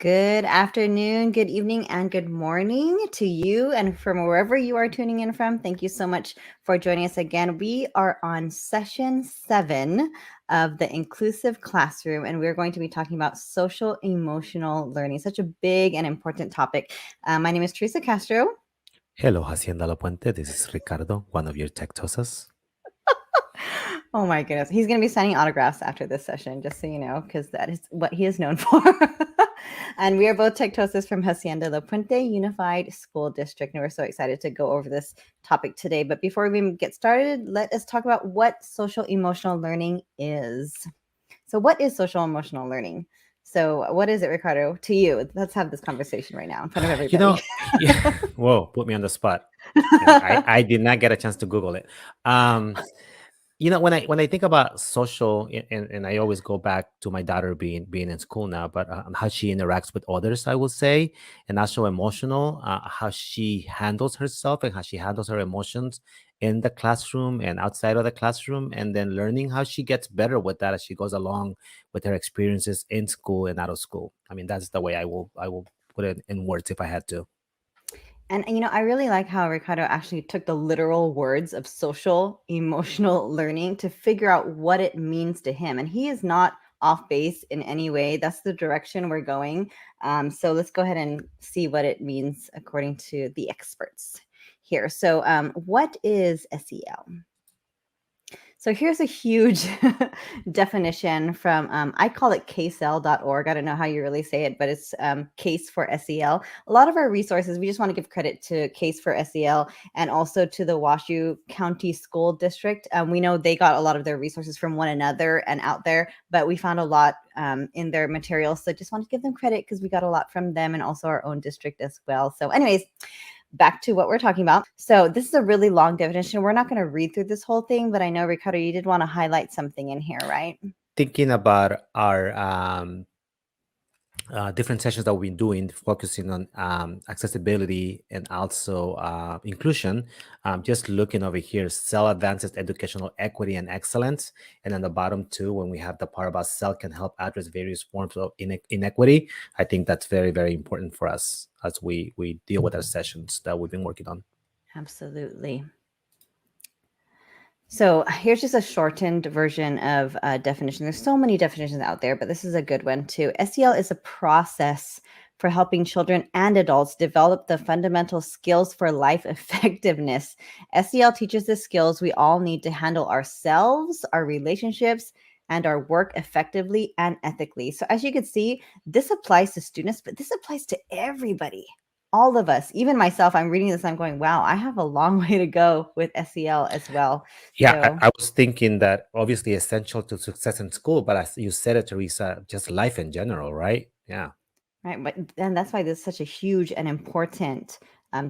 Good afternoon, good evening, and good morning to you. And from wherever you are tuning in from, thank you so much for joining us again. We are on session 7 of the Inclusive Classroom, and we're going to be talking about social emotional learning, such a big and important topic. My name is Teresa Castro. Hello, Hacienda La Puente. This is Ricardo, one of your tech tosas. Oh my goodness. He's going to be signing autographs after this session, just so you know, because that is what he is known for. And we are both Tectosas from Hacienda La Puente Unified School District. And we're so excited to go over this topic today. But before we even get started, let us talk about what social emotional learning is. So, what is social emotional learning? So, what is it, Ricardo, to you? Let's have this conversation right now in front of everybody. Whoa, put me on the spot. I did not get a chance to Google it. When I think about social, and I always go back to my daughter being in school now, but how she interacts with others, I would say, and also emotional, how she handles herself and how she handles her emotions in the classroom and outside of the classroom, and then learning how she gets better with that as she goes along with her experiences in school and out of school. I mean, that's the way I will put it in words if I had to. And I really like how Ricardo actually took the literal words of social emotional learning to figure out what it means to him. And he is not off base in any way. That's the direction we're going. So let's go ahead and see what it means according to the experts here. So, what is SEL? So here's a huge definition from, I call it casel.org. I don't know how you really say it, but it's Case for SEL. A lot of our resources, we just want to give credit to Case for SEL and also to the Washoe County School District. We know they got a lot of their resources from one another and out there, but we found a lot in their materials. So just want to give them credit because we got a lot from them and also our own district as well. So anyways, back to what we're talking about. So this is a really long definition. We're not going to read through this whole thing, but I know, Ricardo, you did want to highlight something in here, right? Thinking about our different sessions that we've been doing, focusing on accessibility and also inclusion. Just looking over here, cell advances educational equity and excellence. And on the bottom too, when we have the part about cell can help address various forms of inequity, I think that's very, very important for us as we deal with our sessions that we've been working on. Absolutely. So here's just a shortened version of a definition. There's so many definitions out there, but this is a good one too. SEL is a process for helping children and adults develop the fundamental skills for life effectiveness. SEL teaches the skills we all need to handle ourselves, our relationships, and our work effectively and ethically. So as you can see, this applies to students, but this applies to everybody, all of us, even myself. I'm reading this, I'm going, wow, I have a long way to go with SEL as well. Yeah, So, I was thinking that obviously essential to success in school, but as you said it, Teresa, just life in general, right? Yeah. right, but and that's why this is such a huge and important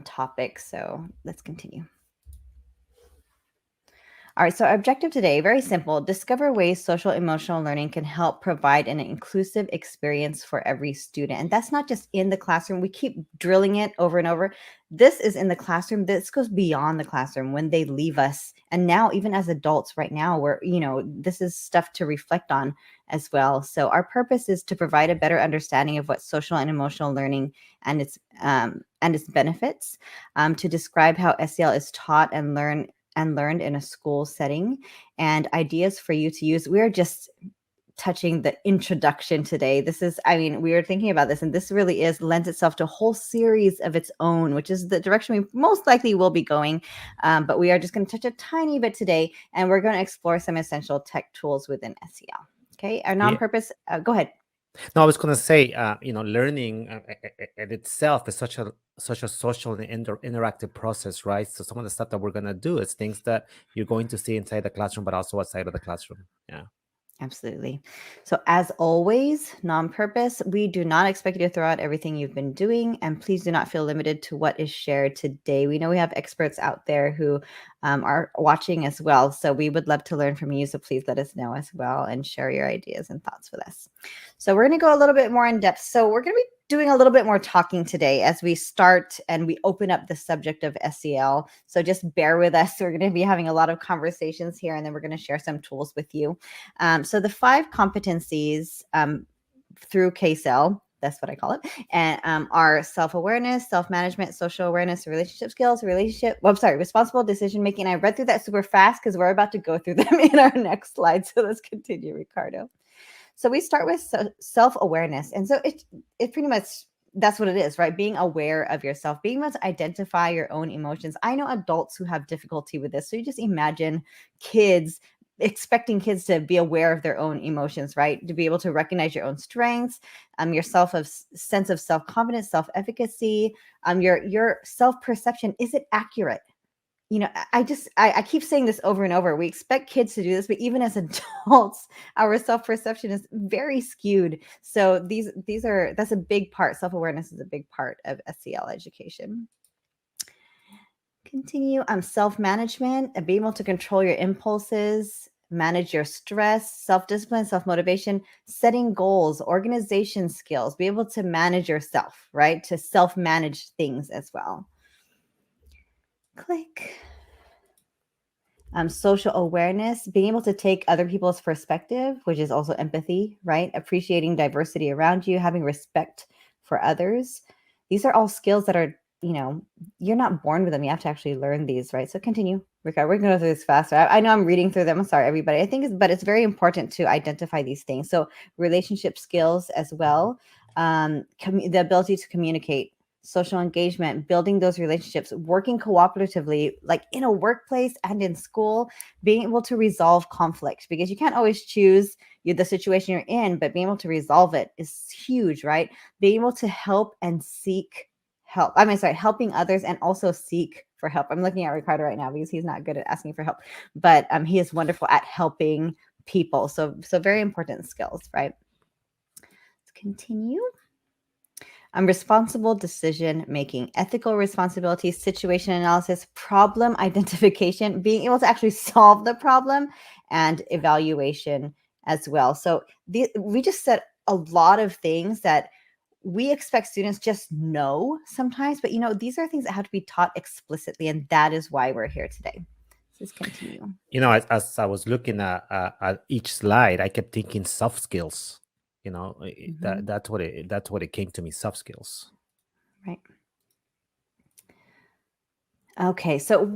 topic. So let's continue. All right, so our objective today, very simple: discover ways social emotional learning can help provide an inclusive experience for every student. And that's not just in the classroom. We keep drilling it over and over. This is in the classroom. This goes beyond the classroom when they leave us. And now, even as adults right now, this is stuff to reflect on as well. So our purpose is to provide a better understanding of what social and emotional learning and its benefits, to describe how SEL is taught and learned in a school setting, and ideas for you to use. We're just touching the introduction today. This is, I mean, we were thinking about this, and this really lends itself to a whole series of its own, which is the direction we most likely will be going. But we are just going to touch a tiny bit today, and we're going to explore some essential tech tools within SEL. Okay, our Yeah. non-purpose, go ahead. No, I was going to say, learning in itself is such a social and interactive process, right? So some of the stuff that we're going to do is things that you're going to see inside the classroom, but also outside of the classroom. Yeah. Absolutely. So, as always, non purpose, we do not expect you to throw out everything you've been doing. And please do not feel limited to what is shared today. We know we have experts out there who are watching as well. So, we would love to learn from you. So, please let us know as well and share your ideas and thoughts with us. So, we're going to go a little bit more in depth. So, we're going to be doing a little bit more talking today as we start and we open up the subject of SEL. So, just bear with us. We're going to be having a lot of conversations here, and then we're going to share some tools with you. So the 5 competencies through KSEL That's what I call it. And are self-awareness, self-management, social awareness, relationship skills, responsible decision making. I read through that super fast because we're about to go through them in our next slide. So let's continue, Ricardo. So we start with self-awareness. And so it pretty much, that's what it is, right? Being aware of yourself, being able to identify your own emotions. I know adults who have difficulty with this. So you just imagine expecting kids to be aware of their own emotions, right? To be able to recognize your own strengths, your sense of self-confidence, self-efficacy, your self-perception. Is it accurate? I keep saying this over and over. We expect kids to do this, but even as adults, our self-perception is very skewed. So that's a big part. Self-awareness is a big part of SEL education. Continue. Self-management, being able to control your impulses, manage your stress, self-discipline, self-motivation, setting goals, organization skills, be able to manage yourself, right? To self-manage things as well. Click. Social awareness, being able to take other people's perspective, which is also empathy, right? Appreciating diversity around you, having respect for others. These are all skills that are, you're not born with them. You have to actually learn these, right? So continue, Ricardo. We're going to go through this faster. I know I'm reading through them. I'm sorry, everybody. But it's very important to identify these things. So relationship skills as well, the ability to communicate, social engagement, building those relationships, working cooperatively, like in a workplace and in school, being able to resolve conflict, because you can't always choose the situation you're in, but being able to resolve it is huge, right? Being able to help and seek help. Helping others and also seek for help. I'm looking at Ricardo right now because he's not good at asking for help, but he is wonderful at helping people. So very important skills, right? Let's continue. Responsible decision making, ethical responsibility, situation analysis, problem identification, being able to actually solve the problem, and evaluation as well. So we just said a lot of things that we expect students just know sometimes, but these are things that have to be taught explicitly, and that is why we're here today. Let's continue. As I was looking at each slide, I kept thinking soft skills. That's what it came to me, soft skills. Right. Okay, so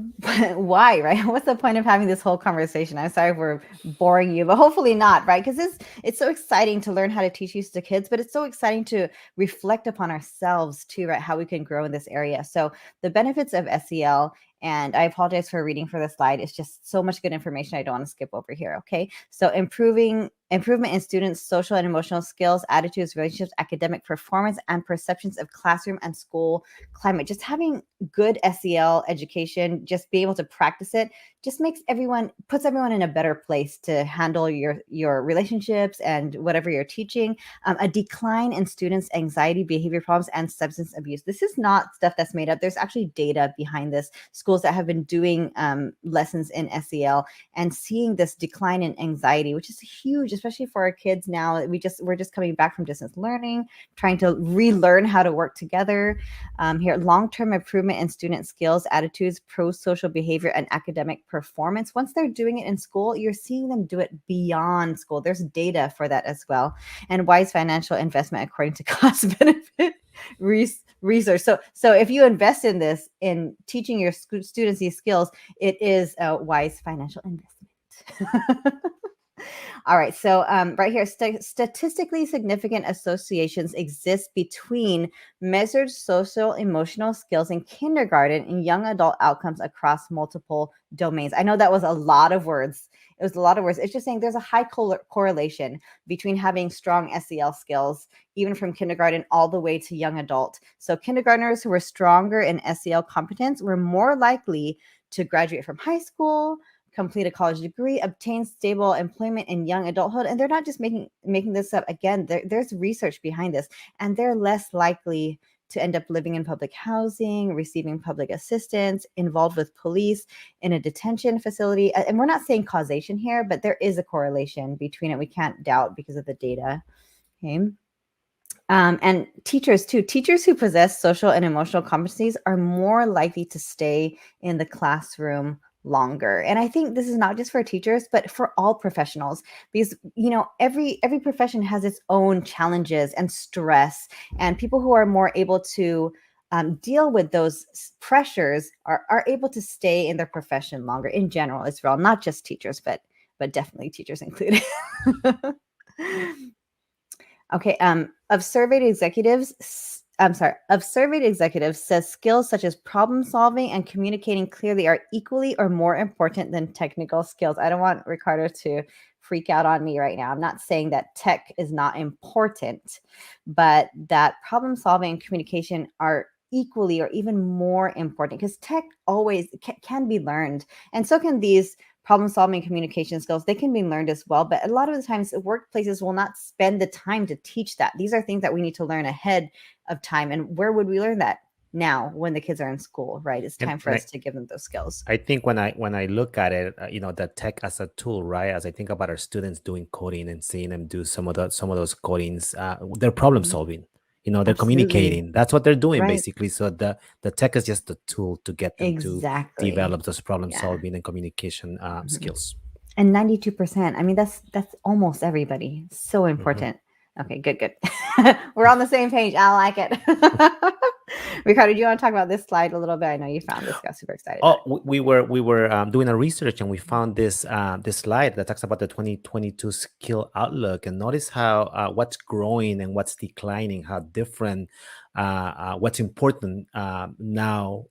why, right? What's the point of having this whole conversation? I'm sorry if we're boring you, but hopefully not, right? Because it's so exciting to learn how to teach these to kids, but it's so exciting to reflect upon ourselves too, right? How we can grow in this area. So the benefits of SEL, and I apologize for reading for the slide. It's just so much good information I don't want to skip over here, okay? So improvement in students' social and emotional skills, attitudes, relationships, academic performance, and perceptions of classroom and school climate. Just having good SEL education, just be able to practice it, just puts everyone in a better place to handle your relationships and whatever you're teaching. A decline in students' anxiety, behavior problems, and substance abuse. This is not stuff that's made up. There's actually data behind this. Schools that have been doing lessons in SEL and seeing this decline in anxiety, which is huge, especially for our kids now. We're just coming back from distance learning, trying to relearn how to work together. Here, long-term improvement in student skills, attitudes, pro-social behavior, and academic performance. Once they're doing it in school, you're seeing them do it beyond school. There's data for that as well. And wise financial investment according to cost benefit research. So if you invest in this, in teaching your students these skills, it is a wise financial investment. All right. So right here, statistically significant associations exist between measured social emotional skills in kindergarten and young adult outcomes across multiple domains. I know that was a lot of words. It was a lot of words. It's just saying there's a high correlation between having strong SEL skills, even from kindergarten all the way to young adult. So kindergartners who were stronger in SEL competence were more likely to graduate from high school, complete a college degree, obtain stable employment in young adulthood. And they're not just making this up. Again, there's research behind this, and they're less likely to end up living in public housing, receiving public assistance, involved with police, in a detention facility. And we're not saying causation here, but there is a correlation between it. We can't doubt because of the data. Okay. And teachers too. Teachers who possess social and emotional competencies are more likely to stay in the classroom longer. And I think this is not just for teachers, but for all professionals, because every profession has its own challenges and stress, and people who are more able to deal with those pressures are able to stay in their profession longer in general as well, not just teachers, but definitely teachers included. Okay, of surveyed executives says skills such as problem solving and communicating clearly are equally or more important than technical skills. I don't want Ricardo to freak out on me right now. I'm not saying that tech is not important, but that problem solving and communication are equally or even more important, because tech always can be learned, and so can these problem solving communication skills. They can be learned as well, but a lot of the times workplaces will not spend the time to teach that. These are things that we need to learn ahead of time. And where would we learn that? Now, when the kids are in school, right? It's time for us to give them those skills. I think when I look at it, the tech as a tool, right? As I think about our students doing coding and seeing them do some of those codings, they're problem solving. They're Absolutely. communicating. That's what they're doing, Right. basically. So the tech is just a tool to get them Exactly. to develop those problem Yeah. solving and communication skills. And 92%. I mean, that's almost everybody. So important. Okay, good. We're on the same page. I like it. Ricardo, do you want to talk about this slide a little bit? I know you found this. Got super excited. Oh, we were doing a research, and we found this this slide that talks about the 2022 skill outlook, and notice how what's growing and what's declining, how different, what's important now,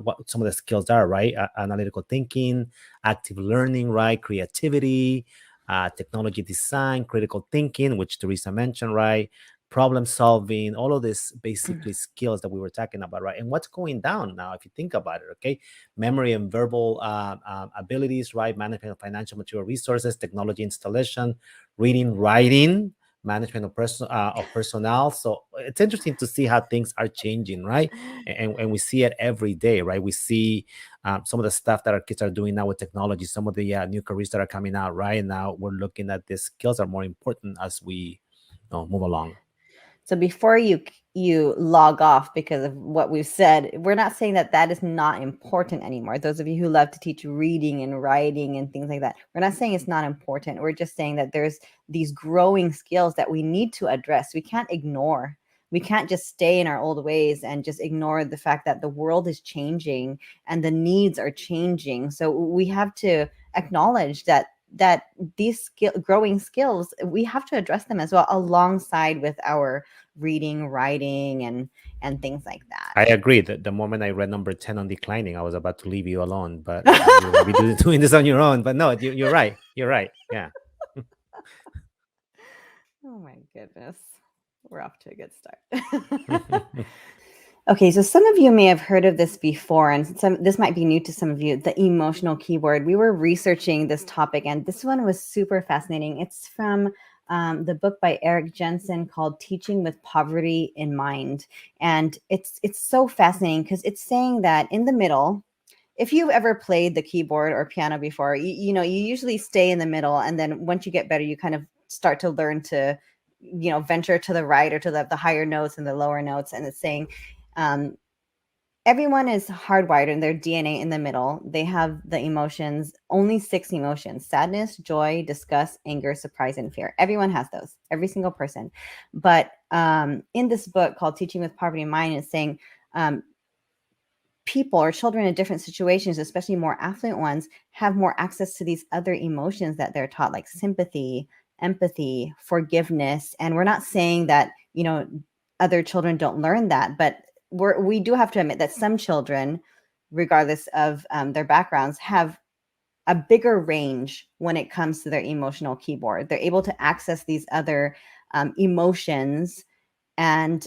what some of the skills are, right? Analytical thinking, active learning, right? Creativity, technology design, critical thinking, which Teresa mentioned, right? Problem solving, all of this basically skills that we were talking about, right? And what's going down now, if you think about it, okay? Memory and verbal abilities, right? Management of financial material resources, technology installation, reading, writing, management of personnel. So it's interesting to see how things are changing, right? And we see it every day, right? We see some of the stuff that our kids are doing now with technology, some of the new careers that are coming out right now. We're looking at these skills are more important as we move along. So before you log off because of what we've said, we're not saying that is not important anymore. Those of you who love to teach reading and writing and things like that, we're not saying it's not important. We're just saying that there's these growing skills that we need to address. We can't ignore. We can't just stay in our old ways and just ignore the fact that the world is changing and the needs are changing. So we have to acknowledge that these growing skills, we have to address them as well, alongside with our reading, writing, and things like that. I agree that the moment I read number 10 on declining, I was about to leave you alone, but you will be doing this on your own. But no, you're right. You're right. Yeah. Oh my goodness. We're off to a good start. Okay, so some of you may have heard of this before, and this might be new to some of you, the emotional keyboard. We were researching this topic, and this one was super fascinating. It's from the book by Eric Jensen called Teaching with Poverty in Mind. And it's so fascinating because it's saying that in the middle, if you've ever played the keyboard or piano before, you usually stay in the middle, and then once you get better, you kind of start to learn to venture to the right or to the higher notes and the lower notes. And it's saying everyone is hardwired in their DNA in the middle. They have the emotions, only 6 emotions: sadness, joy, disgust, anger, surprise, and fear. Everyone has those, every single person. But in this book called Teaching with Poverty in Mind, it's saying people or children in different situations, especially more affluent ones, have more access to these other emotions that they're taught, like sympathy, empathy, forgiveness. And we're not saying that other children don't learn that, but we do have to admit that some children, regardless of their backgrounds, have a bigger range when it comes to their emotional keyboard. They're able to access these other emotions and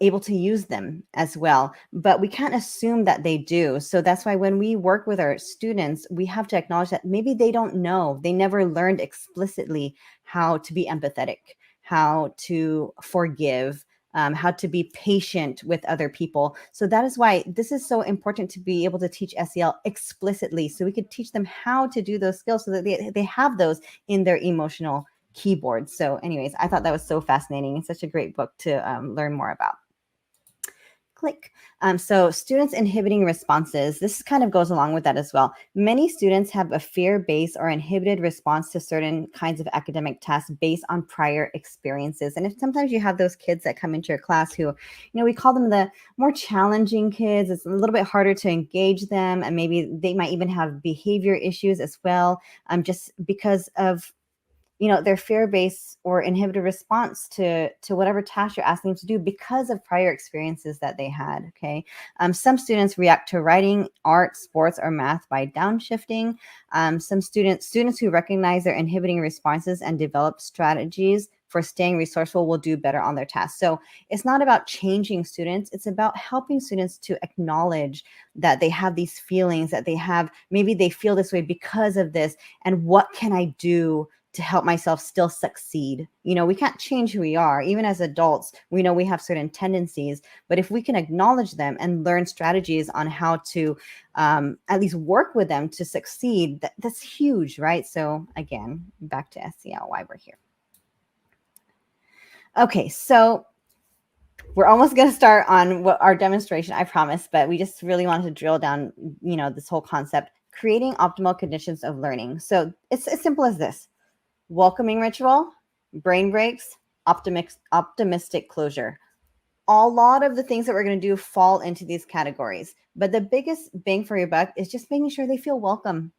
able to use them as well. But we can't assume that they do. So that's why when we work with our students, we have to acknowledge that maybe they don't know. They never learned explicitly how to be empathetic, how to forgive, how to be patient with other people. So that is why this is so important to be able to teach SEL explicitly, so we could teach them how to do those skills so that they have those in their emotional keyboard. So anyways, I thought that was so fascinating and such a great book to learn more about. Click. So students inhibiting responses, this kind of goes along with that as well. Many students have a fear-based or inhibited response to certain kinds of academic tests based on prior experiences. And if sometimes you have those kids that come into your class who, we call them the more challenging kids, it's a little bit harder to engage them, and maybe they might even have behavior issues as well, just because of their fear-based or inhibited response to whatever task you're asking them to do because of prior experiences that they had. Okay. Some students react to writing, art, sports, or math by downshifting. Some students who recognize their inhibiting responses and develop strategies for staying resourceful will do better on their tasks. So it's not about changing students, it's about helping students to acknowledge that they have these feelings, that they have, maybe they feel this way because of this, and what can I do to help myself still succeed. We can't change who we are. Even as adults, we know we have certain tendencies, but if we can acknowledge them and learn strategies on how to at least work with them to succeed, that's huge, right? So again, back to SEL, why we're here. Okay, so we're almost going to start on what our demonstration, I promise, but we just really wanted to drill down, this whole concept, creating optimal conditions of learning. So it's as simple as this: welcoming ritual, brain breaks, optimistic closure. A lot of the things that we're going to do fall into these categories, but the biggest bang for your buck is just making sure they feel welcome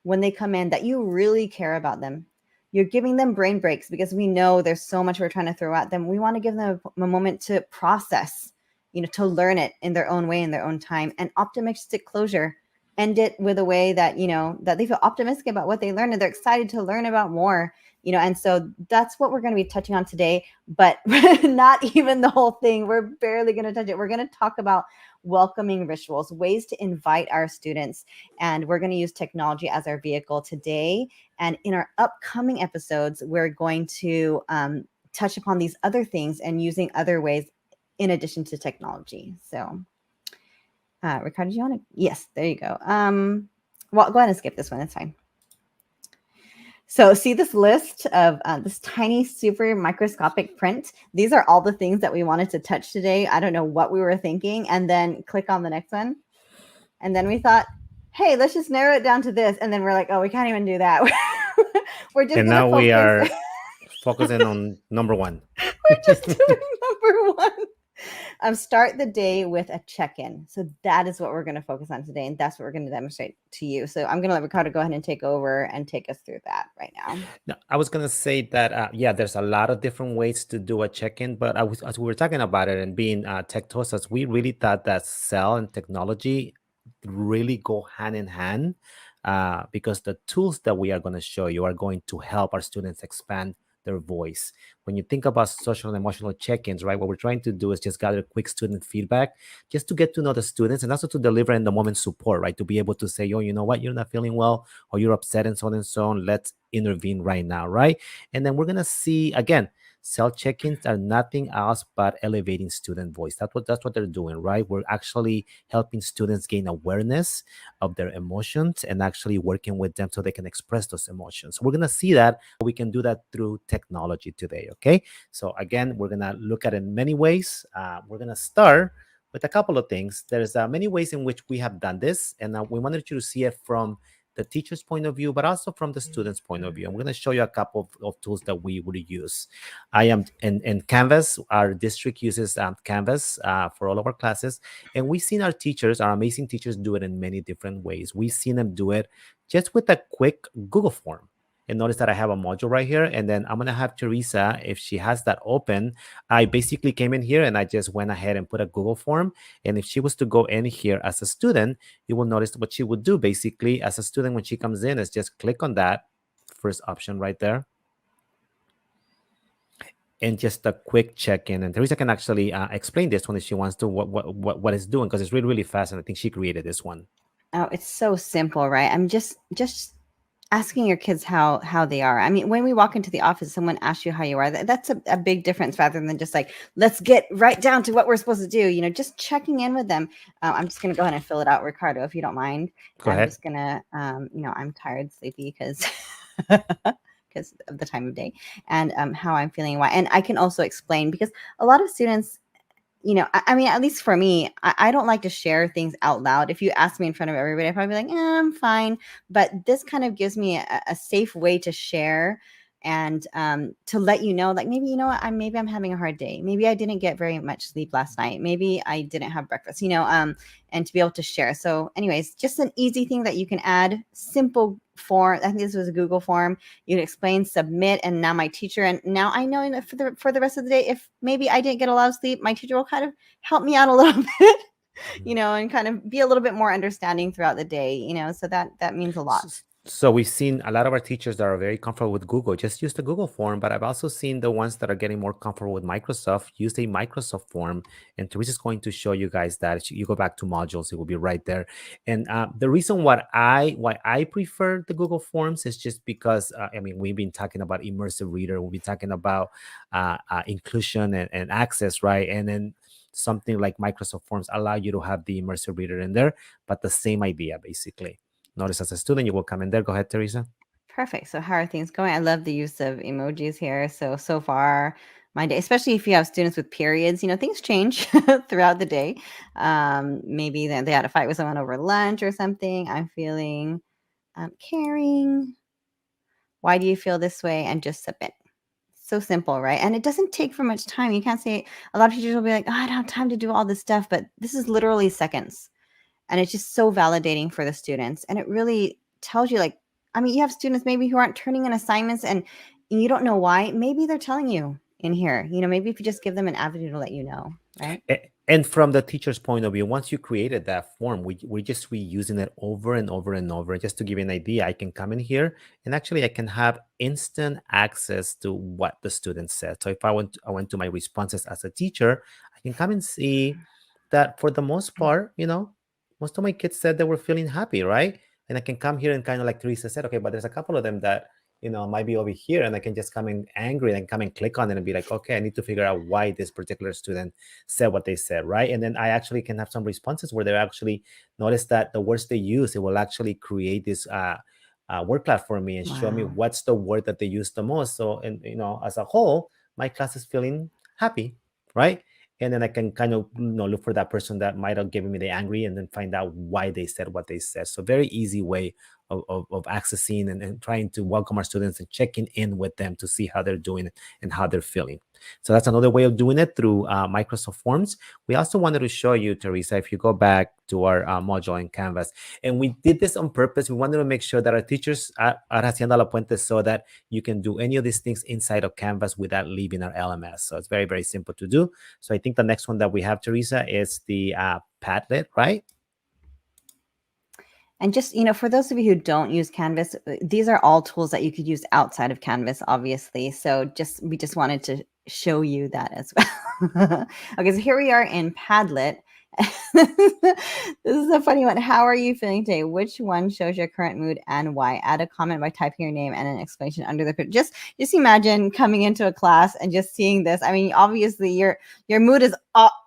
when they come in, that you really care about them. You're giving them brain breaks because we know there's so much we're trying to throw at them. We want to give them a moment to process, to learn it in their own way, in their own time. And optimistic closure, end it with a way that, that they feel optimistic about what they learned and they're excited to learn about more, and so that's what we're going to be touching on today, but not even the whole thing. We're barely going to touch it. We're going to talk about welcoming rituals, ways to invite our students, and we're going to use technology as our vehicle today. And in our upcoming episodes, we're going to touch upon these other things and using other ways in addition to technology. So Ricardo, do you want to? Yes, there you go. Well, go ahead and skip this one. That's fine. So see this list of this tiny, super microscopic print. These are all the things that we wanted to touch today. I don't know what we were thinking. And then click on the next one. And then we thought, hey, let's just narrow it down to this. And then we're like, oh, we can't even do that. We're just and gonna now focus. We are focusing on number one. We're just doing number one. Start the day with a check-in. So that is what we're going to focus on today, and that's what we're going to demonstrate to you. So I'm going to let Ricardo go ahead and take over and take us through that right now. No, I was going to say that, there's a lot of different ways to do a check-in, but as we were talking about it and being tech toasters, we really thought that SEL and technology really go hand in hand, because the tools that we are going to show you are going to help our students expand their voice. When you think about social and emotional check-ins, right, what we're trying to do is just gather quick student feedback, just to get to know the students and also to deliver in the moment support, right? To be able to say, oh, you know what, you're not feeling well, or you're upset, and so on and so on. Let's intervene right now, right? And then we're gonna see again, SEL check-ins are nothing else but elevating student voice. That's what they're doing, right? We're actually helping students gain awareness of their emotions and actually working with them so they can express those emotions. We're gonna see that we can do that through technology today. Okay, so again, we're gonna look at it in many ways. We're gonna start with a couple of things. There's many ways in which we have done this, and we wanted you to see it from the teacher's point of view, but also from the student's point of view. I'm going to show you a couple of tools that we would use. I am in Canvas. Our district uses Canvas for all of our classes. And we've seen our teachers, our amazing teachers, do it in many different ways. We've seen them do it just with a quick Google form. And notice that I have a module right here. And then I'm going to have Teresa, if she has that open, I basically came in here and I just went ahead and put a Google form. And if she was to go in here as a student, you will notice what she would do basically as a student when she comes in is just click on that first option right there. And just a quick check-in. And Teresa can actually explain this one if she wants to, what it's doing, because it's really, really fast. And I think she created this one. Oh, it's so simple, right? I'm just asking your kids how they are. I mean, when we walk into the office, someone asks you how you are. That's a big difference rather than just like, let's get right down to what we're supposed to do. Just checking in with them. I'm just going to go ahead and fill it out, Ricardo, if you don't mind. Go ahead. I'm just going to, I'm tired, sleepy because of the time of day and how I'm feeling. Why. And I can also explain, because a lot of students, I mean, at least for me, I don't like to share things out loud. If you ask me in front of everybody, I'd probably be like, I'm fine. But this kind of gives me a safe way to share and to let you know, like, maybe, you know what, maybe I'm having a hard day. Maybe I didn't get very much sleep last night. Maybe I didn't have breakfast, and to be able to share. So anyways, just an easy thing that you can add, simple form. I think this was a Google form. You can explain, submit, and now my teacher, and now I know that for the rest of the day, if maybe I didn't get a lot of sleep, my teacher will kind of help me out a little bit, and kind of be a little bit more understanding throughout the day, so that means a lot. So we've seen a lot of our teachers that are very comfortable with Google, just use the Google form, but I've also seen the ones that are getting more comfortable with Microsoft use a Microsoft form. And Teresa's going to show you guys that. If you go back to modules, it will be right there. And the reason why I prefer the Google Forms is just because, I mean, we've been talking about immersive reader, we've been talking about inclusion and access, right? And then something like Microsoft Forms allow you to have the immersive reader in there, but the same idea, basically. Notice as a student, you will come in there. Go ahead, Teresa. Perfect. So how are things going? I love the use of emojis here. So far, my day, especially if you have students with periods, things change throughout the day. Maybe they had a fight with someone over lunch or something. I'm feeling caring. Why do you feel this way? And just submit. So simple, right? And it doesn't take for much time. You can't say, a lot of teachers will be like, I don't have time to do all this stuff, but this is literally seconds. And it's just so validating for the students. And it really tells you, like, I mean, you have students maybe who aren't turning in assignments and you don't know why. Maybe they're telling you in here, maybe if you just give them an avenue to let you know, right? And from the teacher's point of view, once you created that form, we're just reusing it over and over and over. Just to give you an idea, I can come in here and actually I can have instant access to what the student said. So if I went to my responses as a teacher, I can come and see that for the most part, most of my kids said they were feeling happy, right? And I can come here and kind of like Teresa said, okay, but there's a couple of them that might be over here, and I can just come in angry and come and click on it and be like, okay, I need to figure out why this particular student said what they said, right? And then I actually can have some responses where they actually notice that the words they use, it will actually create this word cloud for me and show me what's the word that they use the most. So, and as a whole, my class is feeling happy, right? And then I can kind of look for that person that might have given me the angry and then find out why they said what they said. So very easy way of accessing and trying to welcome our students and checking in with them to see how they're doing and how they're feeling. So that's another way of doing it through Microsoft Forms. We also wanted to show you, Teresa, if you go back to our module in Canvas, and we did this on purpose. We wanted to make sure that our teachers are Hacienda La Puente so that you can do any of these things inside of Canvas without leaving our LMS. So it's very, very simple to do. So I think the next one that we have, Teresa, is the Padlet, right? And just, for those of you who don't use Canvas, these are all tools that you could use outside of Canvas, obviously. So we just wanted to show you that as well. Okay, so here we are in Padlet. This is a funny one. How are you feeling today? Which one shows your current mood and why? Add a comment by typing your name and an explanation under the picture. Just imagine coming into a class and just seeing this. I mean, obviously your mood is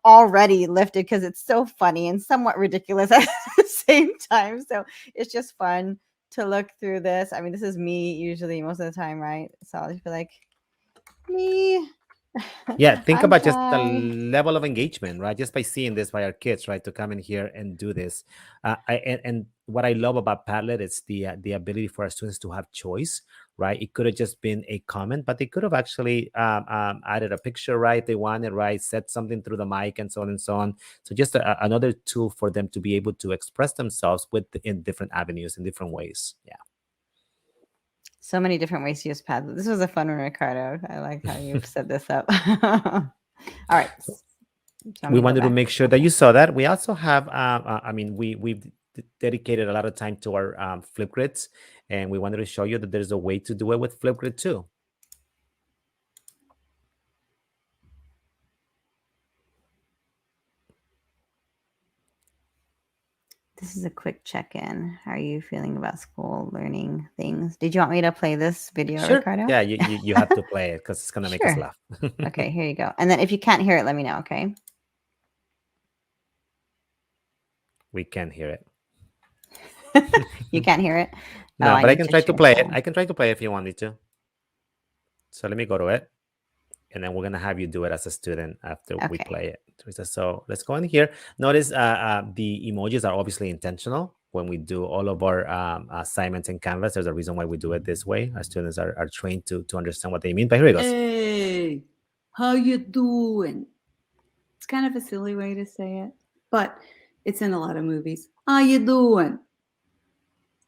already lifted because it's so funny and somewhat ridiculous at the same time. So it's just fun to look through this. I mean, this is me usually most of the time, right? So I'll just be like, me. Yeah, think about just the level of engagement, right? Just by seeing this by our kids, right, to come in here and do this. And what I love about Padlet is the ability for our students to have choice, right? It could have just been a comment, but they could have actually added a picture, right? They wanted, right? Said something through the mic and so on and so on. So just another tool for them to be able to express themselves in different avenues, in different ways. Yeah. So many different ways to use Padlet. This was a fun one, Ricardo. I like how you've set this up. All right. We wanted to make sure that you saw that. We also have, I mean, we've dedicated a lot of time to our Flipgrids, and we wanted to show you that there's a way to do it with Flipgrid too. This is a quick check-in. How are you feeling about school, learning things? Did you want me to play this video, Sure. Ricardo? Yeah, you have to play it because it's going to make us laugh. Okay, here you go. And then if you can't hear it, let me know, okay? We can hear it. You can't hear it? No, but I can try to play it. I can try to play it if you want me to. So let me go to it. and then we're gonna have you do it as a student after we Okay. play it, Teresa. So let's go in here. Notice the emojis are obviously intentional. When we do all of our assignments in Canvas, there's a reason why we do it this way. Our students are trained to understand what they mean. But here it goes. Hey, how you doing? It's kind of a silly way to say it, but it's in a lot of movies. How you doing?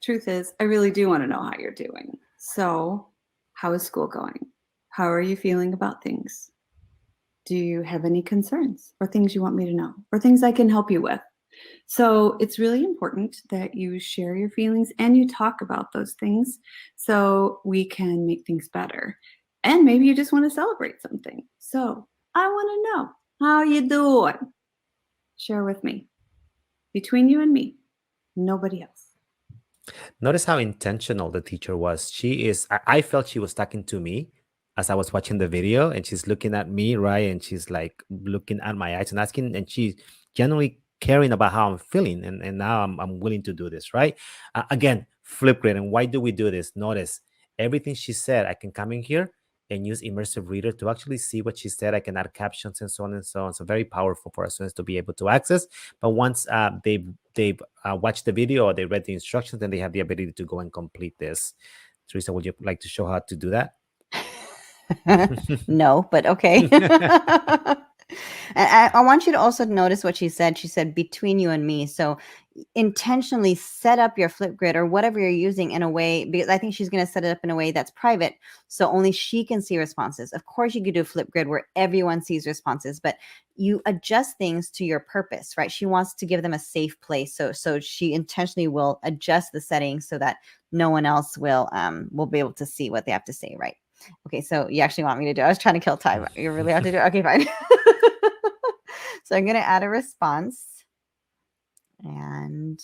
Truth is, I really do want to know how you're doing. So, how is school going? How are you feeling about things? Do you have any concerns or things you want me to know or things I can help you with? So, it's really important that you share your feelings and you talk about those things so we can make things better. And maybe you just want to celebrate something. So, I want to know, how you doing? Share with me. Between you and me, nobody else. Notice how intentional the teacher was. I felt she was talking to me as I was watching the video, and she's looking at me, right? And she's like looking at my eyes and asking, and she's generally caring about how I'm feeling. And now I'm willing to do this, right? Again, Flipgrid. And why do we do this? Notice everything she said, I can come in here and use Immersive Reader to actually see what she said. I can add captions and so on and so on. So very powerful for our students to be able to access. But once they've watched the video or they read the instructions, then they have the ability to go and complete this. Teresa, would you like to show how to do that? No, but okay. And I want you to also notice what she said. She said, between you and me. So intentionally set up your Flipgrid or whatever you're using in a way, because I think she's going to set it up in a way that's private. So only she can see responses. Of course, you could do Flipgrid where everyone sees responses, but you adjust things to your purpose, right? She wants to give them a safe place. So she intentionally will adjust the settings so that no one else will be able to see what they have to say, right? Okay, so you actually want me to do it. I was trying to kill time. You really have to do it? Okay, fine. So I'm going to add a response. And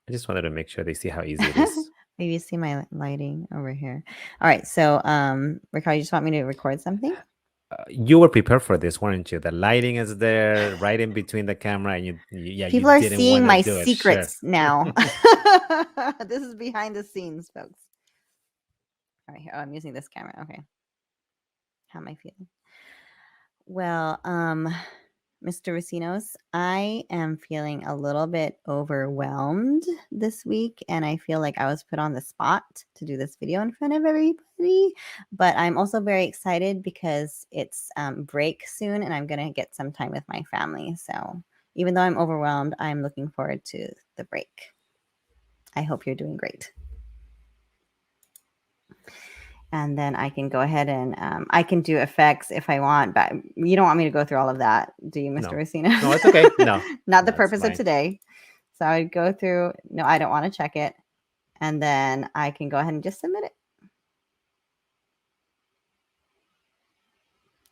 I just wanted to make sure they see how easy it is. maybe you see my lighting over here. All right, so Ricardo, you just want me to record something? You were prepared for this, weren't you? The lighting is there right in between the camera, and people you are didn't seeing wanna my do it. secrets Sure. now. This is behind the scenes, folks. All right, here. Oh, I'm using this camera. Okay. How am I feeling? Well, Mr. Racinos, I am feeling a little bit overwhelmed this week, and I feel like I was put on the spot to do this video in front of everybody. But I'm also very excited because it's break soon, and I'm going to get some time with my family. So even though I'm overwhelmed, I'm looking forward to the break. I hope you're doing great. And then I can go ahead and I can do effects if I want, but you don't want me to go through all of that, do you, Mr. No. Racino? No, it's okay. No, Not the that's purpose fine. of today. So I would go through, no, I don't want to check it. And then I can go ahead and just submit it.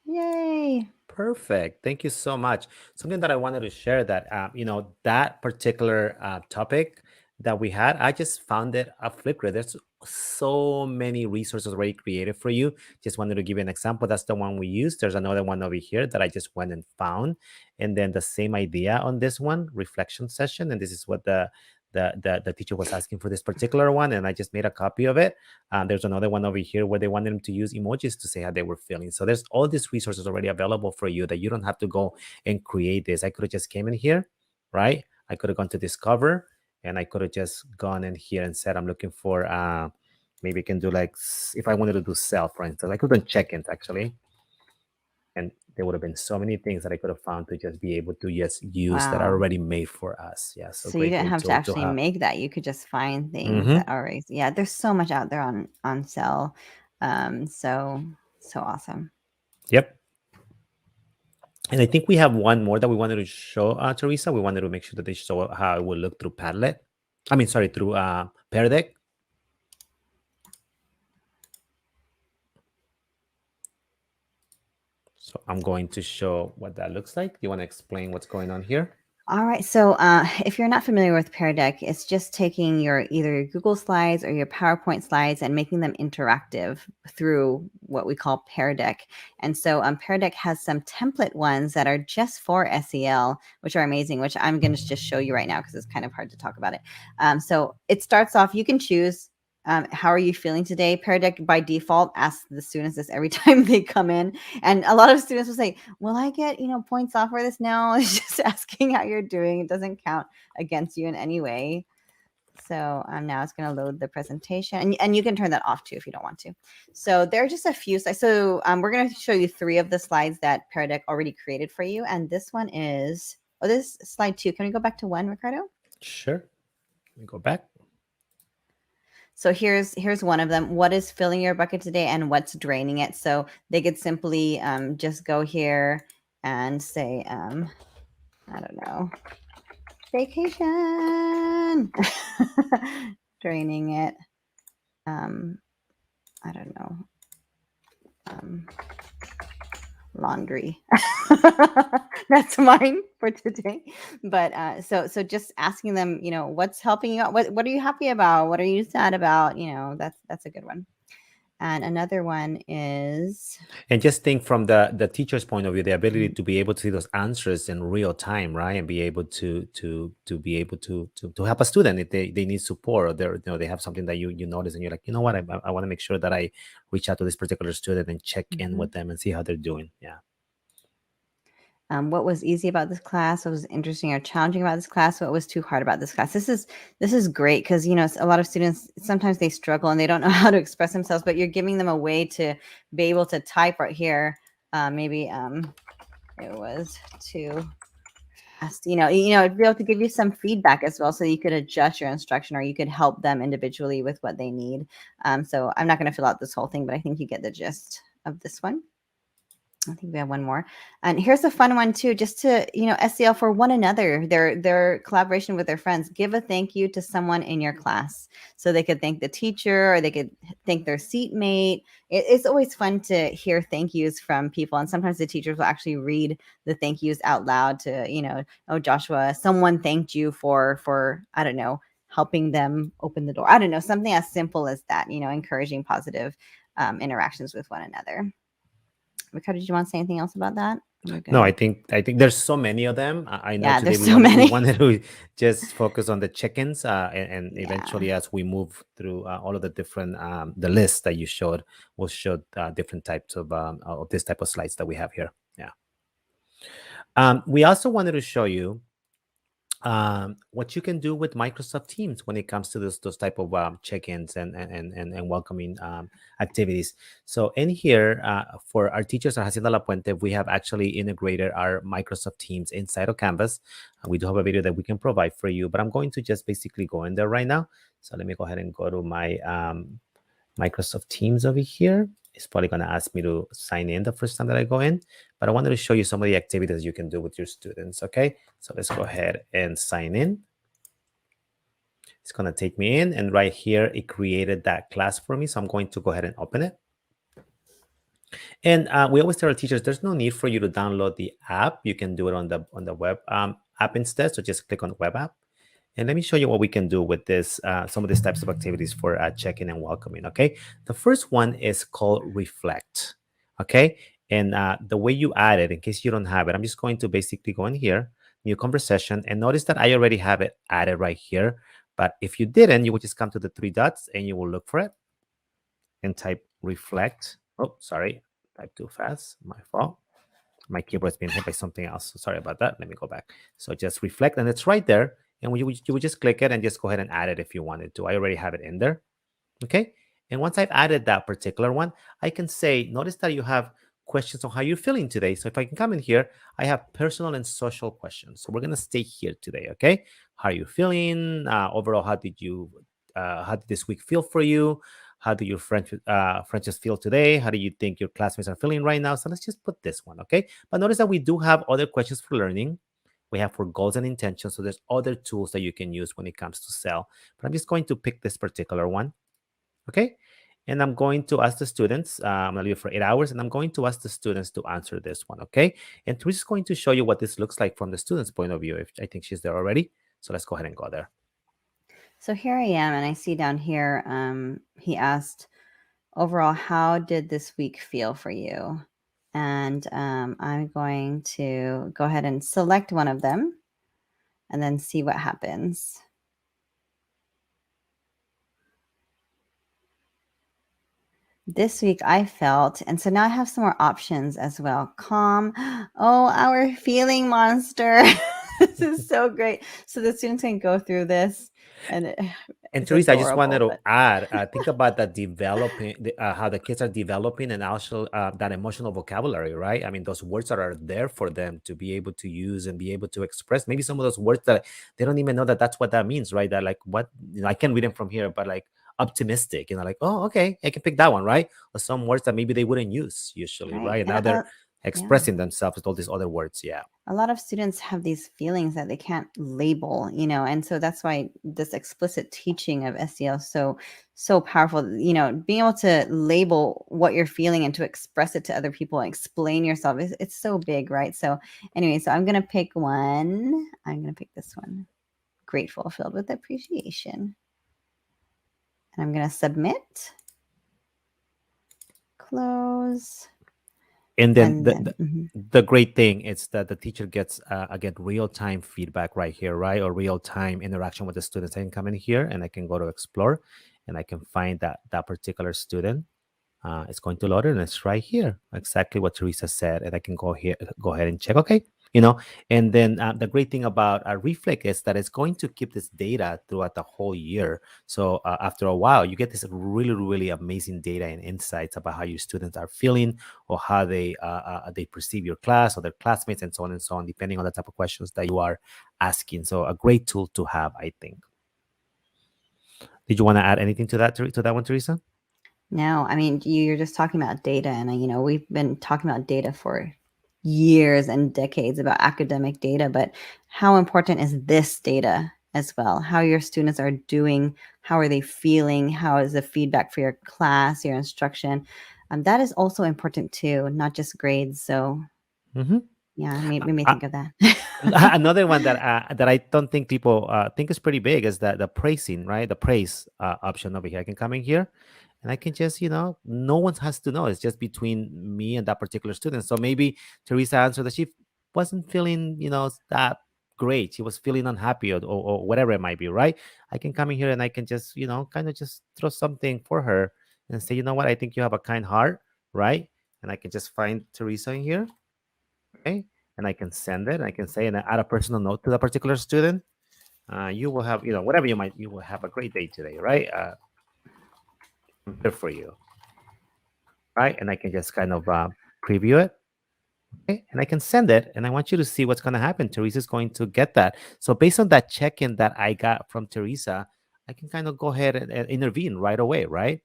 Yay. Perfect. Thank you so much. Something that I wanted to share that, that particular topic that we had, I just found it at Flipgrid. There's so many resources already created for you. Just wanted to give you an example. That's the one we used. There's another one over here that I just went and found. And then the same idea on this one, reflection session. And this is what the teacher was asking for this particular one. And I just made a copy of it. There's another one over here where they wanted them to use emojis to say how they were feeling. So there's all these resources already available for you that you don't have to go and create this. I could have just came in here, right? I could have gone to Discover, and I could have just gone in here and said, I'm looking for, maybe I can do like, if I wanted to do self, for instance, I could have done check-ins actually. And there would have been so many things that I could have found to just be able to just use that are Wow. already made for us. Yeah. So you didn't have to actually make that. You could just find things that are already, yeah, there's so much out there on sale. So awesome. Yep. And I think we have one more that we wanted to show, Teresa. We wanted to make sure that they show how it will look through Padlet. I mean, sorry, through Pear Deck. So I'm going to show what that looks like. Do you want to explain what's going on here? All right. So if you're not familiar with Pear Deck, it's just taking either your Google Slides or your PowerPoint slides and making them interactive through what we call Pear Deck. And so Pear Deck has some template ones that are just for SEL, which are amazing, which I'm going to just show you right now because it's kind of hard to talk about it. So it starts off, you can choose how are you feeling today? Pear Deck by default asks the students this every time they come in. And a lot of students will say, will I get, points off for this? No, it's just asking how you're doing. It doesn't count against you in any way. So now it's going to load the presentation, and you can turn that off too if you don't want to. So there are just a few slides. So we're going to show you 3 of the slides that Pear Deck already created for you. And this one is, this is slide 2. Can we go back to 1, Ricardo? Sure. Let me go back. So here's one of them. What is filling your bucket today and what's draining it? So they could simply just go here and say, I don't know, vacation, draining it. I don't know, laundry. That's mine for today. But so just asking them, what's helping you out? What are you happy about? What are you sad about? That's a good one. And another one is, And just think from the teacher's point of view, the ability to be able to see those answers in real time, right? And be able to be able to help a student if they need support, or they have something that you notice and you're like, you know what, I want to make sure that I reach out to this particular student and check in with them and see how they're doing. Yeah. what was easy about this class? What was interesting or challenging about this class? What was too hard about this class? This is great because a lot of students, sometimes they struggle and they don't know how to express themselves, but you're giving them a way to be able to type right here. Maybe it was too fast, be able to give you some feedback as well, so you could adjust your instruction or you could help them individually with what they need. So I'm not going to fill out this whole thing, but I think you get the gist of this one. I think we have one more. And here's a fun one too, just to, SEL for one another, their collaboration with their friends. Give a thank you to someone in your class. So they could thank the teacher or they could thank their seatmate. It's always fun to hear thank yous from people. And sometimes the teachers will actually read the thank yous out loud to, oh, Joshua, someone thanked you for, I don't know, helping them open the door. I don't know, something as simple as that, encouraging positive interactions with one another. Ricardo, did you want to say anything else about that? No, I think there's so many of them. I know today there's so many. We wanted to just focus on the check-ins, and eventually, as we move through all of the different the list that you showed, we'll show different types of this type of slides that we have here. Yeah. We also wanted to show you what you can do with Microsoft Teams when it comes to those type of check-ins and welcoming activities. So in here, for our teachers at Hacienda La Puente, we have actually integrated our Microsoft Teams inside of Canvas. We do have a video that we can provide for you, but I'm going to just basically go in there right now. So let me go ahead and go to my Microsoft Teams over here. It's probably going to ask me to sign in the first time that I go in, but I wanted to show you some of the activities you can do with your students. Okay, so let's go ahead and sign in. It's going to take me in, and right here it created that class for me, so I'm going to go ahead and open it. And we always tell our teachers there's no need for you to download the app. You can do it on the web app instead. So just click on the web app. And let me show you what we can do with this, some of these types of activities for check-in and welcoming, okay? The first one is called Reflect, okay? And the way you add it, in case you don't have it, I'm just going to basically go in here, new conversation, and notice that I already have it added right here. But if you didn't, you would just come to the 3 dots and you will look for it and type Reflect. Oh, sorry, type too fast, my fault. My keyboard's being hit by something else. So sorry about that. Let me go back. So just Reflect, and it's right there. And you would just click it and just go ahead and add it if you wanted to. I already have it in there. Okay. And once I've added that particular one, I can say, notice that you have questions on how you're feeling today. So if I can come in here, I have personal and social questions. So we're going to stay here today. Okay. How are you feeling? Overall, how did this week feel for you? How do your friends feel today? How do you think your classmates are feeling right now? So let's just put this one. Okay. But notice that we do have other questions for learning. We have for goals and intentions. So there's other tools that you can use when it comes to SEL. But I'm just going to pick this particular one. Okay. And I'm going to ask the students, I'm going to leave it for 8 hours, and I'm going to ask the students to answer this one. Okay. And we're just going to show you what this looks like from the student's point of view. If I think she's there already. So let's go ahead and go there. So here I am, and I see down here, he asked, overall, how did this week feel for you? And I'm going to go ahead and select one of them and then see what happens. This week I felt, and so now I have some more options as well. Calm. Oh, our feeling monster. This is so great. So the students can go through this, and And it's Teresa, I just wanted adorable. to But add, think about the developing, how the kids are developing and also that emotional vocabulary, right? I mean, those words that are there for them to be able to use and be able to express. Maybe some of those words that they don't even know that that's what that means, right? That like what, I can read them from here, but like optimistic, like, oh, okay, I can pick that one, right? Or some words that maybe they wouldn't use usually, right, right? And and now they're yeah. expressing themselves with all these other words. Yeah. A lot of students have these feelings that they can't label, and so that's why this explicit teaching of SEL is so powerful. Being able to label what you're feeling and to express it to other people and explain yourself, it's so big, right? So anyway, so I'm gonna pick one. I'm gonna pick this one. Grateful, filled with appreciation. And I'm gonna submit, close, And then and the, then the great thing is that the teacher gets again real-time feedback right here, right? Or real-time interaction with the students. I can come in here and I can go to explore and I can find that particular student. It's going to load it and it's right here, exactly what Teresa said. And I can go ahead and check. Okay, and then the great thing about Reflect is that it's going to keep this data throughout the whole year. So after a while, you get this really, really amazing data and insights about how your students are feeling or how they perceive your class or their classmates and so on and so on, depending on the type of questions that you are asking. So a great tool to have, I think. Did you want to add anything to that one, Teresa? No, I mean, you're just talking about data, and we've been talking about data for years and decades about academic data, but how important is this data as well? How your students are doing, how are they feeling, how is the feedback for your class, your instruction? That is also important too, not just grades. So yeah, made me think of that. Another one that I don't think people think is pretty big is that the praising, right? The praise option over here. I can come in here and I can just, no one has to know. It's just between me and that particular student. So maybe Teresa answered that she wasn't feeling, that great. She was feeling unhappy or whatever it might be, right? I can come in here and I can just, kind of just throw something for her and say, you know what? I think you have a kind heart, right? And I can just find Teresa in here. Okay. And I can send it. I can say and add a personal note to the particular student. You will have, whatever you will have a great day today, right? I'm here for you, right? And I can just kind of preview it. Okay, and I can send it, and I want you to see what's going to happen. Teresa's going to get that. So based on that check-in that I got from Teresa, I can kind of go ahead and intervene right away, right?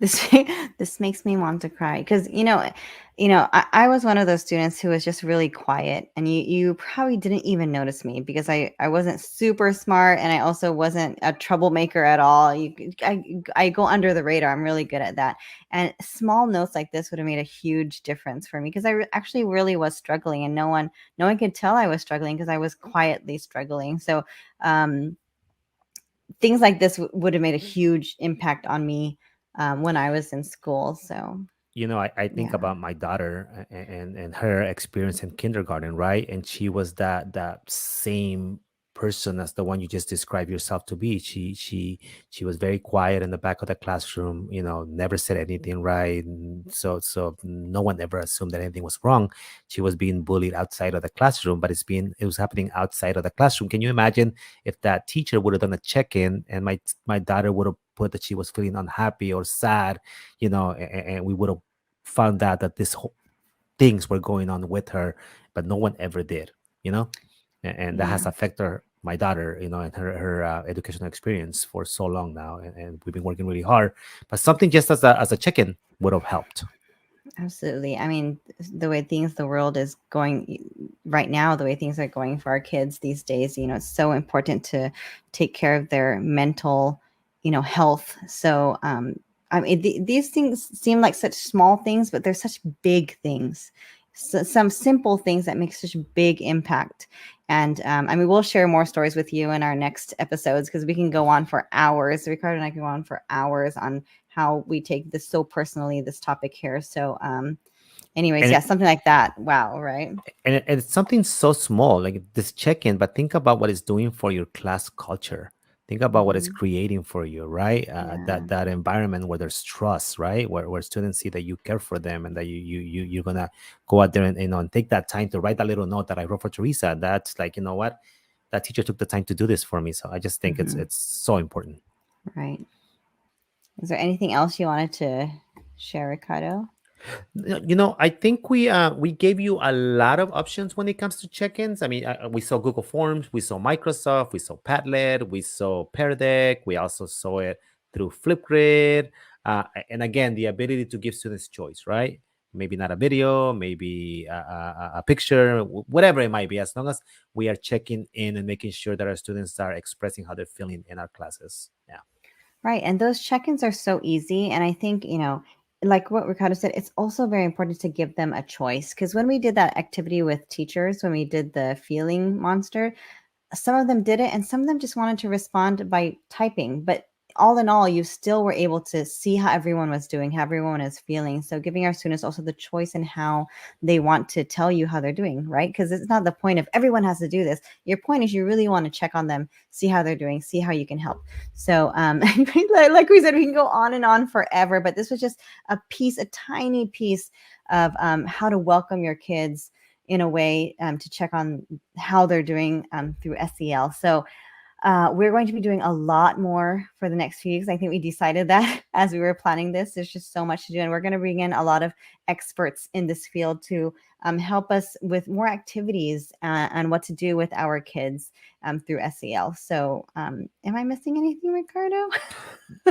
This makes me want to cry because I was one of those students who was just really quiet, and you probably didn't even notice me because I wasn't super smart, and I also wasn't a troublemaker at all. I go under the radar. I'm really good at that, and small notes like this would have made a huge difference for me because I actually really was struggling, and no one could tell I was struggling because I was quietly struggling. So things like this would have made a huge impact on me when I was in school. So I think yeah. about my daughter and her experience in kindergarten, right? And she was that same person as the one you just described yourself to be. She was very quiet in the back of the classroom, never said anything right. And so no one ever assumed that anything was wrong. She was being bullied outside of the classroom, but it was happening outside of the classroom. Can you imagine if that teacher would have done a check-in and my daughter would have put that she was feeling unhappy or sad, and we would have found out that this whole things were going on with her, but no one ever did, and that has affected my daughter, and her educational experience for so long now, and we've been working really hard. But something just as a check-in would have helped. Absolutely. I mean, the world is going right now, the way things are going for our kids these days, it's so important to take care of their mental, health. So, I mean, these things seem like such small things, but they're such big things. So, some simple things that make such a big impact. And I mean, we'll share more stories with you in our next episodes because we can go on for hours. Ricardo and I can go on for hours on how we take this so personally, this topic here. So anyways, yeah, something like that. Wow, right? And it's something so small, like this check-in, but think about what it's doing for your class culture. Think about what it's Mhm. creating for you, right? Yeah. That environment where there's trust, right? Where students see that you care for them and that you're gonna go out there and and take that time to write that little note that I wrote for Teresa. That's like, you know what? That teacher took the time to do this for me. So I just think Mhm. it's so important. Right. Is there anything else you wanted to share, Ricardo? I think we gave you a lot of options when it comes to check-ins. I mean, we saw Google Forms, we saw Microsoft, we saw Padlet, we saw Pear Deck, we also saw it through Flipgrid, and again, the ability to give students choice, right? Maybe not a video, maybe a picture, whatever it might be, as long as we are checking in and making sure that our students are expressing how they're feeling in our classes. Yeah. Right. And those check-ins are so easy. And I think, like what Ricardo said, it's also very important to give them a choice. Because when we did that activity with teachers, when we did the feeling monster, some of them did it and some of them just wanted to respond by typing, but all in all, you still were able to see how everyone was doing, how everyone is feeling. So giving our students also the choice in how they want to tell you how they're doing, right? Because it's not the point of everyone has to do this. Your point is you really want to check on them, see how they're doing, see how you can help. So like we said, we can go on and on forever, but this was just a tiny piece of how to welcome your kids in a way to check on how they're doing through SEL. So we're going to be doing a lot more for the next few weeks. I think we decided that as we were planning this. There's just so much to do. And we're going to bring in a lot of experts in this field to help us with more activities and what to do with our kids through SEL. So am I missing anything, Ricardo?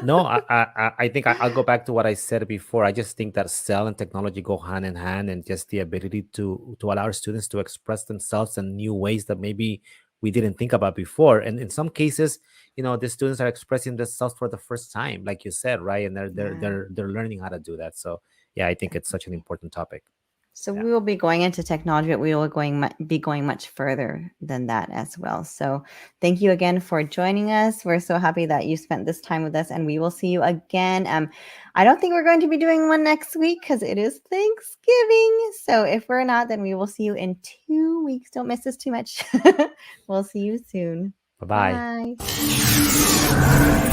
No, I think I'll go back to what I said before. I just think that SEL and technology go hand in hand, and just the ability to allow our students to express themselves in new ways that maybe we didn't think about before. And in some cases, the students are expressing themselves for the first time, like you said, right? And Yeah. they're learning how to do that. So yeah, I think it's such an important topic. So Yeah. we will be going into technology, but we will be going much further than that as well. So thank you again for joining us. We're so happy that you spent this time with us, and we will see you again. I don't think we're going to be doing one next week because it is Thanksgiving. So if we're not, then we will see you in 2 weeks. Don't miss us too much. We'll see you soon. Bye bye. Bye.